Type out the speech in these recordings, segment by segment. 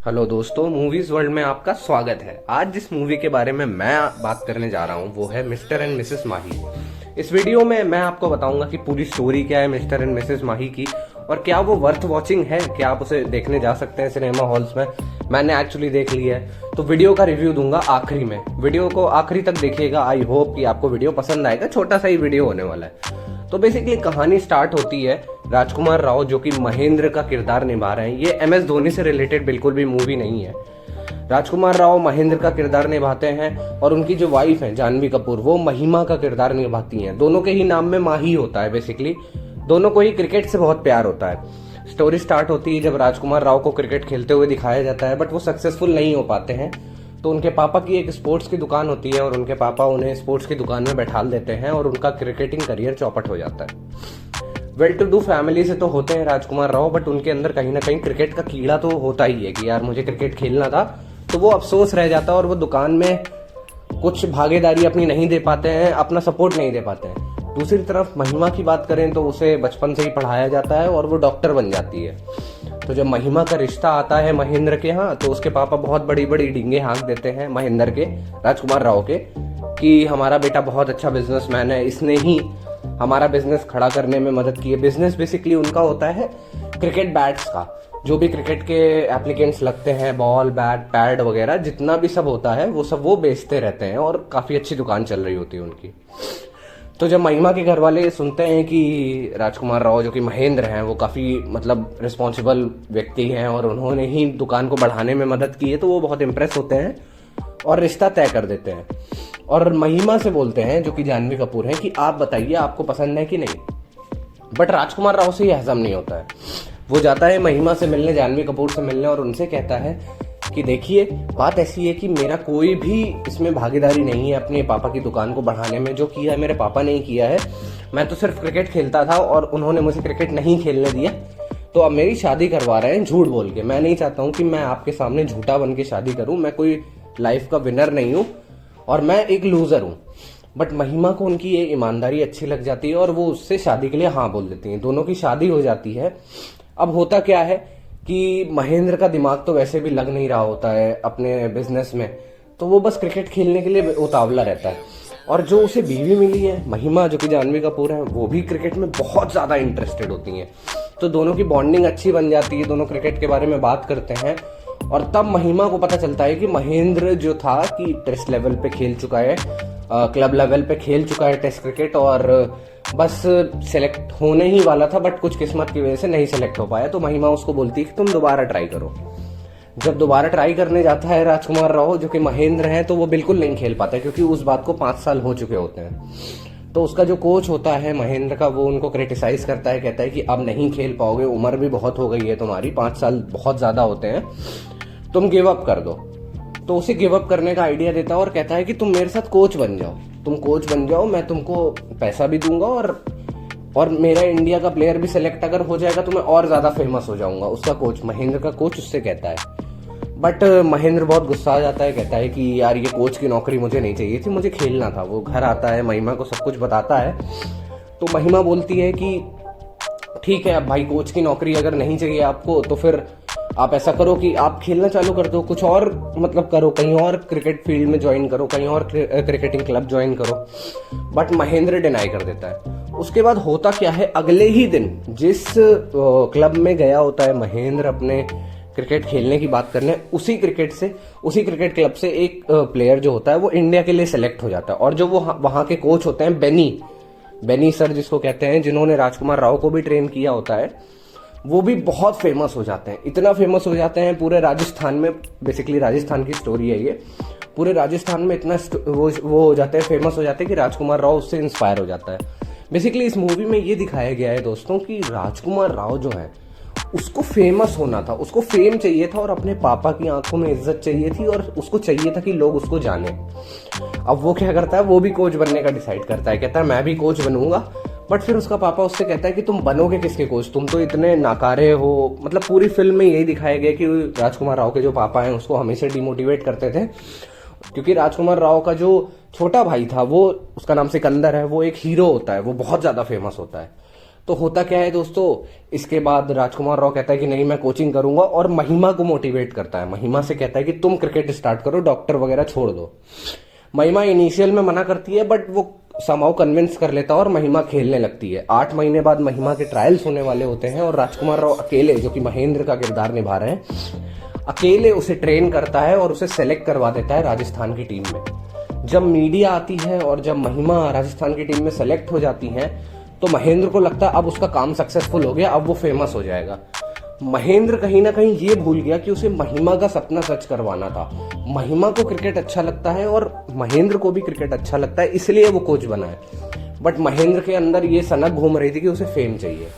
Hello दोस्तों, movies world में आपका स्वागत है। आज जिस मूवी के बारे में मैं बात करने जा रहा हूँ वो है मिस्टर एंड मिसेस माही। इस वीडियो में मैं आपको बताऊंगा कि पूरी स्टोरी क्या है मिस्टर एंड मिसेस माही की, और क्या वो वर्थ वॉचिंग है, क्या आप उसे देखने जा सकते हैं सिनेमा हॉल्स में। मैंने एक्चुअली देख लिया है, तो वीडियो का रिव्यू दूंगा आखिरी में। वीडियो को आखिरी तक देखिएगा। आई होप कि आपको वीडियो पसंद आएगा। छोटा सा ही वीडियो होने वाला है। तो बेसिकली कहानी स्टार्ट होती है राजकुमार राव जो कि महेंद्र का किरदार निभा रहे हैं। ये MS धोनी से रिलेटेड बिल्कुल भी मूवी नहीं है। राजकुमार राव महेंद्र का किरदार निभाते हैं और उनकी जो वाइफ है जानवी कपूर वो महिमा का किरदार निभाती हैं। दोनों के ही नाम में माही होता है। बेसिकली दोनों को ही क्रिकेट से बहुत प्यार होता है। स्टोरी स्टार्ट होती है जब राजकुमार राव को क्रिकेट खेलते हुए दिखाया जाता है, बट वो सक्सेसफुल नहीं हो पाते हैं। तो उनके पापा की एक स्पोर्ट्स की दुकान होती है और उनके पापा उन्हें स्पोर्ट्स की दुकान में बैठाल देते हैं और उनका क्रिकेटिंग करियर चौपट हो जाता है। वेल टू डू फैमिली से तो होते हैं राजकुमार राव, बट उनके अंदर कहीं ना कहीं क्रिकेट का कीड़ा तो होता ही है कि यार मुझे क्रिकेट खेलना था। तो वो अफसोस रह जाता है और वो दुकान में कुछ भागीदारी अपनी नहीं दे पाते हैं, अपना सपोर्ट नहीं दे पाते हैं। दूसरी तरफ महिमा की बात करें तो उसे बचपन से ही पढ़ाया जाता है और वो डॉक्टर बन जाती है। तो जब महिमा का रिश्ता आता है महेंद्र के यहाँ, तो उसके पापा बहुत बड़ी बड़ी डींगे हाँक देते हैं महेंद्र के, राजकुमार राव के, कि हमारा बेटा बहुत अच्छा बिजनेसमैन है, इसने ही हमारा बिजनेस खड़ा करने में मदद की है। बिजनेस बेसिकली उनका होता है क्रिकेट बैट्स का। जो भी क्रिकेट के एप्लीकेंट्स लगते हैं, बॉल, बैट, पैड वगैरह जितना भी सब होता है वो सब वो बेचते रहते हैं और काफी अच्छी दुकान चल रही होती है उनकी। तो जब महिमा के घर वाले सुनते हैं कि राजकुमार राव जो कि महेंद्र हैं वो काफ़ी रिस्पॉन्सिबल व्यक्ति हैं और उन्होंने ही दुकान को बढ़ाने में मदद की है, तो वो बहुत इम्प्रेस होते हैं और रिश्ता तय कर देते हैं। और महिमा से बोलते हैं, जो कि जानवी कपूर हैं, कि आप बताइए आपको पसंद है कि नहीं। बट राजकुमार राव से ये हजम नहीं होता है। वो जाता है महिमा से मिलने, जानवी कपूर से मिलने, और उनसे कहता है कि देखिए बात ऐसी है कि मेरा कोई भी इसमें भागीदारी नहीं है अपने पापा की दुकान को बढ़ाने में। जो किया है मेरे पापा ने ही किया है। मैं तो सिर्फ क्रिकेट खेलता था और उन्होंने मुझे क्रिकेट नहीं खेलने दिया, तो अब मेरी शादी करवा रहे हैं झूठ बोल के। मैं नहीं चाहता हूँ कि मैं आपके सामने झूठा बन के शादी करूँ। मैं कोई लाइफ का विनर नहीं हूँ और मैं एक लूजर हूँ। बट महिमा को उनकी ये ईमानदारी अच्छी लग जाती है और वो उससे शादी के लिए हाँ बोल देती है। दोनों की शादी हो जाती है। अब होता क्या है कि महेंद्र का दिमाग तो वैसे भी लग नहीं रहा होता है अपने बिजनेस में, तो वो बस क्रिकेट खेलने के लिए उतावला रहता है। और जो उसे बीवी मिली है महिमा, जो कि जानवी कपूर है, वो भी क्रिकेट में बहुत ज़्यादा इंटरेस्टेड होती हैं। तो दोनों की बॉन्डिंग अच्छी बन जाती है, दोनों क्रिकेट के बारे में बात करते हैं। और तब महिमा को पता चलता है कि महेंद्र जो था कि टेस्ट लेवल पे खेल चुका है, क्लब लेवल पे खेल चुका है टेस्ट क्रिकेट, और बस सेलेक्ट होने ही वाला था, बट कुछ किस्मत की वजह से नहीं सेलेक्ट हो पाया। तो महिमा उसको बोलती है कि तुम दोबारा ट्राई करो। जब दोबारा ट्राई करने जाता है राजकुमार राव, जो कि महेंद्र हैं, तो वो बिल्कुल नहीं खेल पाता क्योंकि उस बात को 5 साल हो चुके होते हैं। तो उसका जो कोच होता है महेंद्र का, वो उनको क्रिटिसाइज करता है, कहता है कि अब नहीं खेल पाओगे, उम्र भी बहुत हो गई है तुम्हारी, 5 साल बहुत ज्यादा होते हैं, तुम गिव अप कर दो। तो उसे गिव अप करने का आइडिया देता है और कहता है कि तुम मेरे साथ कोच बन जाओ, तुम कोच बन जाओ, मैं तुमको पैसा भी दूंगा और मेरा इंडिया का प्लेयर भी सिलेक्ट अगर हो जाएगा तो मैं और ज्यादा फेमस हो जाऊंगा। उसका कोच, महेंद्र का कोच, उससे कहता है। बट महेंद्र बहुत गुस्सा आ जाता है, कहता है कि यार ये कोच की नौकरी मुझे नहीं चाहिए थी, मुझे खेलना था। वो घर आता है, महिमा को सब कुछ बताता है। तो महिमा बोलती है कि ठीक है, अब भाई कोच की नौकरी अगर नहीं चाहिए आपको तो फिर आप ऐसा करो कि आप खेलना चालू कर दो, कुछ और करो, कहीं और क्रिकेट फील्ड में ज्वाइन करो, कहीं और क्रिकेटिंग क्लब ज्वाइन करो। बट महेंद्र डिनाई कर देता है। उसके बाद होता क्या है, अगले ही दिन जिस क्लब में गया होता है महेंद्र अपने क्रिकेट खेलने की बात करने, उसी क्रिकेट क्लब से एक प्लेयर जो होता है वो इंडिया के लिए सेलेक्ट हो जाता है। और जो वो वहां के कोच होते हैं, बेनी सर जिसको कहते हैं, जिन्होंने राजकुमार राव को भी ट्रेन किया होता है, वो भी बहुत फेमस हो जाते हैं। इतना फेमस हो जाते हैं पूरे राजस्थान में, बेसिकली राजस्थान की स्टोरी है ये, पूरे राजस्थान में इतना वो हो जाते हैं, फेमस हो जाते हैं कि राजकुमार राव उससे इंस्पायर हो जाता है। बेसिकली इस मूवी में ये दिखाया गया है दोस्तों कि राजकुमार राव जो है उसको फेमस होना था, उसको फेम चाहिए था और अपने पापा की आंखों में इज्जत चाहिए थी और उसको चाहिए था कि लोग उसको जाने। अब वो क्या करता है, वो भी कोच बनने का डिसाइड करता है, कहता है मैं भी कोच बनूंगा। बट फिर उसका पापा उससे कहता है कि तुम बनोगे किसके कोच, तुम तो इतने नाकारे हो। पूरी फिल्म में यही दिखाया गया कि राजकुमार राव के जो पापा हैं उसको हमेशा डिमोटिवेट करते थे, क्योंकि राजकुमार राव का जो छोटा भाई था, वो उसका नाम सिकंदर है, वो एक हीरो होता है, वो बहुत ज्यादा फेमस होता है। तो होता क्या है दोस्तों, इसके बाद राजकुमार राव कहता है कि नहीं मैं कोचिंग करूंगा, और महिमा को मोटिवेट करता है। महिमा से कहता है कि तुम क्रिकेट स्टार्ट करो, डॉक्टर वगैरह छोड़ दो। महिमा इनिशियल में मना करती है, बट वो समहाउ कन्विंस कर लेता है और महिमा खेलने लगती है। 8 महीने बाद महिमा के ट्रायल्स होने वाले होते हैं और राजकुमार राव अकेले, जो कि महेंद्र का किरदार निभा रहे हैं, अकेले उसे ट्रेन करता है और उसे सेलेक्ट करवा देता है राजस्थान की टीम में। जब मीडिया आती है और जब महिमा राजस्थान की टीम में सेलेक्ट हो जाती हैं, तो महेंद्र को लगता है अब उसका काम सक्सेसफुल हो गया, अब वो फेमस हो जाएगा। महेंद्र कहीं ना कहीं ये भूल गया कि उसे महिमा का सपना सच करवाना था। महिमा को क्रिकेट अच्छा लगता है और महेंद्र को भी क्रिकेट अच्छा लगता है, इसलिए वो कोच बना है। बट महेंद्र के अंदर ये सनक घूम रही थी कि उसे फेम चाहिए।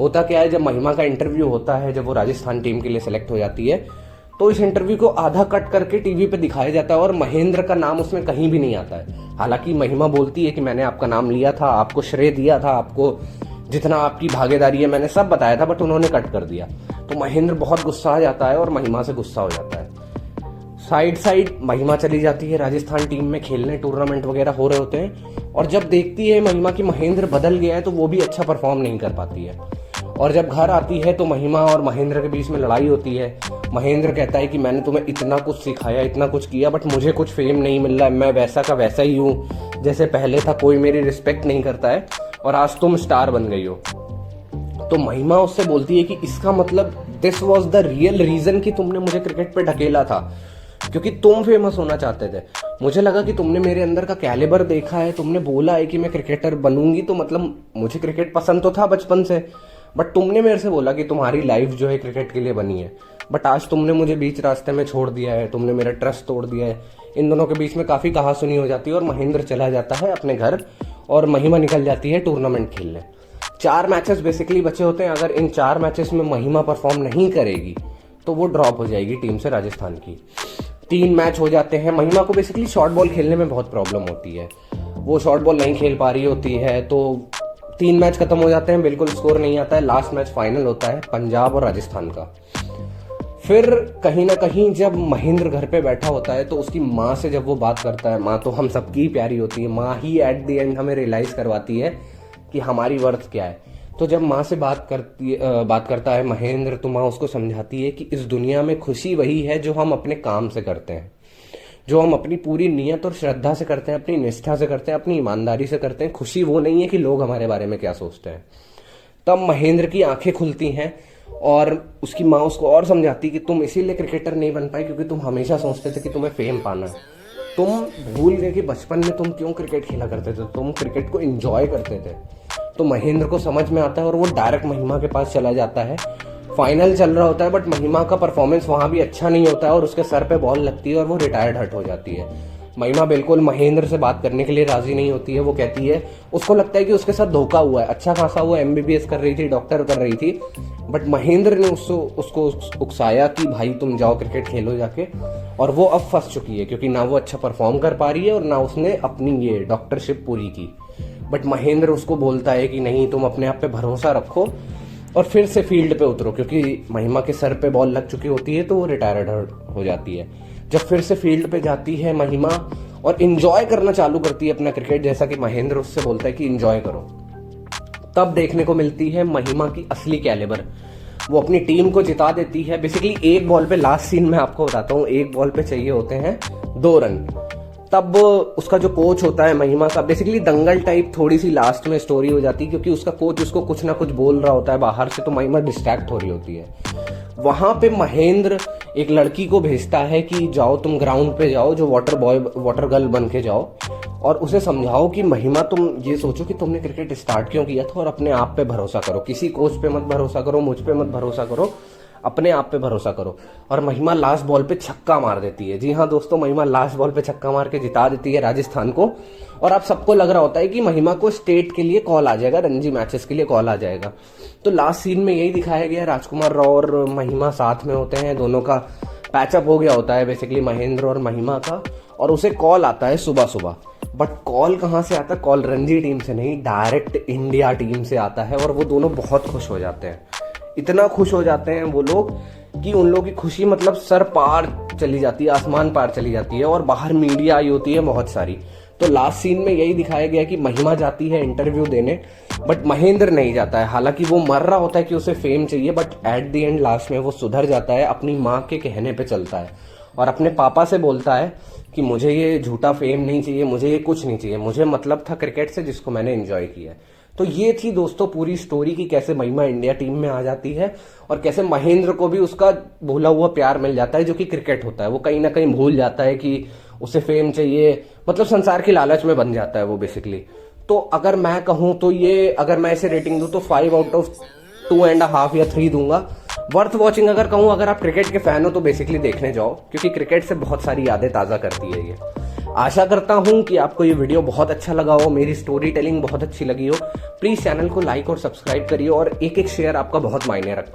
होता क्या है, जब महिमा का इंटरव्यू होता है, जब वो राजस्थान टीम के लिए सेलेक्ट हो जाती है, तो इस इंटरव्यू को आधा कट करके टीवी पे दिखाया जाता है और महेंद्र का नाम उसमें कहीं भी नहीं आता है। हालांकि महिमा बोलती है कि मैंने आपका नाम लिया था, आपको श्रेय दिया था, आपको जितना आपकी भागीदारी है मैंने सब बताया था, बट उन्होंने कट कर दिया। तो महेंद्र बहुत गुस्सा आ जाता है और महिमा से गुस्सा हो जाता है। साइड महिमा चली जाती है राजस्थान टीम में खेलने, टूर्नामेंट वगैरह हो रहे होते हैं, और जब देखती है महिमा कि महेंद्र बदल गया है, तो वो भी अच्छा परफॉर्म नहीं कर पाती है। और जब घर आती है तो महिमा और महेंद्र के बीच में लड़ाई होती है। महेंद्र कहता है कि मैंने तुम्हें इतना कुछ सिखाया, इतना कुछ किया, बट मुझे कुछ फेम नहीं मिल रहा है, मैं वैसा का वैसा ही हूँ जैसे पहले था, कोई मेरी रिस्पेक्ट नहीं करता है, और आज तुम स्टार बन गई हो। तो महिमा उससे बोलती है कि इसका मतलब this was the real reason कि तुमने मुझे क्रिकेट पे ढकेला था, क्योंकि तुम फेमस होना चाहते थे। मुझे लगा कि तुमने मेरे अंदर का कैलिबर देखा है, तुमने बोला है कि मैं क्रिकेटर बनूंगी, तो मतलब मुझे क्रिकेट पसंद तो था बचपन से, बट तुमने मेरे से बोला कि तुम्हारी लाइफ जो है क्रिकेट के लिए बनी है, बट आज तुमने मुझे बीच रास्ते में छोड़ दिया है, तुमने मेरा ट्रस्ट तोड़ दिया है। इन दोनों के बीच में काफी कहासुनी हो जाती है और महेंद्र चला जाता है अपने घर और महिमा निकल जाती है टूर्नामेंट खेलने। 4 मैचेस बेसिकली बचे होते हैं। अगर इन 4 मैचेस में महिमा परफॉर्म नहीं करेगी तो वो ड्रॉप हो जाएगी टीम से राजस्थान की। 3 मैच हो जाते हैं। महिमा को बेसिकली शॉर्ट बॉल खेलने में बहुत प्रॉब्लम होती है, वो शॉर्ट बॉल नहीं खेल पा रही होती है। तो 3 मैच खत्म हो जाते हैं, बिल्कुल स्कोर नहीं आता है। लास्ट मैच फाइनल होता है पंजाब और राजस्थान का। फिर कहीं ना कहीं जब महेंद्र घर पे बैठा होता है तो उसकी माँ से जब वो बात करता है, माँ तो हम सबकी प्यारी होती है, माँ ही एट द एंड हमें रियलाइज करवाती है कि हमारी वर्थ क्या है। तो जब माँ से बात करता है महेंद्र, तो माँ उसको समझाती है कि इस दुनिया में खुशी वही है जो हम अपने काम से करते हैं, जो हम अपनी पूरी नियत और श्रद्धा से करते हैं, अपनी निष्ठा से करते हैं, अपनी ईमानदारी से करते हैं। खुशी वो नहीं है कि लोग हमारे बारे में क्या सोचते हैं। तब महेंद्र की आंखें खुलती हैं और उसकी माँ उसको और समझाती कि तुम इसीलिए क्रिकेटर नहीं बन पाए क्योंकि तुम हमेशा सोचते थे कि तुम्हें फेम पाना है। तुम भूल गए कि बचपन में तुम क्यों क्रिकेट खेला करते थे, तुम क्रिकेट को एंजॉय करते थे। तो महेंद्र को समझ में आता है और वो डायरेक्ट महिमा के पास चला जाता है। फाइनल चल रहा होता है, बट महिमा का परफॉर्मेंस वहां भी अच्छा नहीं होता है और उसके सर पे बॉल लगती है और वो रिटायर्ड हट हो जाती है। महिमा बिल्कुल महेंद्र से बात करने के लिए राजी नहीं होती है। वो कहती है, उसको लगता है कि उसके साथ धोखा हुआ है। अच्छा खासा वो MBBS कर रही थी, डॉक्टर कर रही थी, बट महेंद्र ने उसको उकसाया कि भाई तुम जाओ क्रिकेट खेलो जाके। और वो अब फंस चुकी है क्योंकि ना वो अच्छा परफॉर्म कर पा रही है और ना उसने अपनी ये डॉक्टरशिप पूरी की। बट महेंद्र उसको बोलता है कि नहीं, तुम अपने आप पे भरोसा रखो और फिर से फील्ड पे उतरो, क्योंकि महिमा के सर पे बॉल लग चुकी होती है तो वो रिटायर्ड हो जाती है। जब फिर से फील्ड पे जाती है महिमा और इंजॉय करना चालू करती है अपना क्रिकेट, जैसा कि महेंद्र उससे बोलता है कि इंजॉय करो, तब देखने को मिलती है महिमा की असली कैलिबर। वो अपनी टीम को जिता देती है। बेसिकली एक बॉल पे, लास्ट सीन में आपको बताता हूँ, एक बॉल पे चाहिए होते हैं 2 रन। तब उसका जो कोच होता है महिमा का, बेसिकली दंगल टाइप थोड़ी सी लास्ट में स्टोरी हो जाती है क्योंकि उसका कोच उसको कुछ ना कुछ बोल रहा होता है बाहर से, तो महिमा डिस्ट्रैक्ट हो रही होती है। वहां पे महेंद्र एक लड़की को भेजता है कि जाओ तुम ग्राउंड पे जाओ, जो वाटर गर्ल बन के जाओ, और उसे समझाओ कि महिमा तुम ये सोचो कि तुमने क्रिकेट स्टार्ट क्यों किया था और अपने आप पे भरोसा करो, किसी कोच पे मत भरोसा करो, मुझ पे मत भरोसा करो, अपने आप पे भरोसा करो। और महिमा लास्ट बॉल पे छक्का मार देती है। जी हाँ दोस्तों, महिमा लास्ट बॉल पे छक्का मार के जिता देती है राजस्थान को। और अब सबको लग रहा होता है कि महिमा को स्टेट के लिए कॉल आ जाएगा, रणजी मैचेस के लिए कॉल आ जाएगा। तो लास्ट सीन में यही दिखाया गया, राजकुमार राव और महिमा साथ में होते हैं, दोनों का पैचअप हो गया होता है बेसिकली महेंद्र और महिमा का, और उसे कॉल आता है सुबह सुबह। बट कॉल कहाँ से आता है? कॉल रणजी टीम से नहीं, डायरेक्ट इंडिया टीम से आता है। और वो दोनों बहुत खुश हो जाते हैं, इतना खुश हो जाते हैं वो लोग कि उन लोगों की खुशी मतलब सर पार चली जाती है, आसमान पार चली जाती है। और बाहर मीडिया आई होती है बहुत सारी, तो लास्ट सीन में यही दिखाया गया कि महिमा जाती है इंटरव्यू देने, बट महेंद्र नहीं जाता है। हालांकि वो मर रहा होता है कि उसे फेम चाहिए, but at the end last में वो सुधर जाता है, अपनी माँ के कहने पे चलता है और अपने पापा से बोलता है कि मुझे ये झूठा फेम नहीं चाहिए, मुझे ये कुछ नहीं चाहिए, मुझे मतलब था क्रिकेट से जिसको मैंने एंजॉय किया है। तो ये थी दोस्तों पूरी स्टोरी की कैसे महिमा इंडिया टीम में आ जाती है और कैसे महेंद्र को भी उसका भूला हुआ प्यार मिल जाता है जो कि क्रिकेट होता है। वो कहीं ना कहीं भूल जाता है कि उसे फेम चाहिए, मतलब संसार की लालच में बन जाता है वो बेसिकली। तो अगर मैं कहूं तो ये, अगर मैं इसे रेटिंग दूं तो 5 आउट ऑफ 2.5 या 3 दूंगा। वर्थ वॉचिंग अगर कहूं, अगर आप क्रिकेट के फैन हो तो बेसिकली देखने जाओ, क्योंकि क्रिकेट से बहुत सारी यादें ताज़ा करती है ये। आशा करता हूं कि आपको ये वीडियो बहुत अच्छा लगा हो, मेरी स्टोरी टेलिंग बहुत अच्छी लगी हो। प्लीज़ चैनल को लाइक और सब्सक्राइब करिए और एक एक शेयर आपका बहुत मायने रखता है।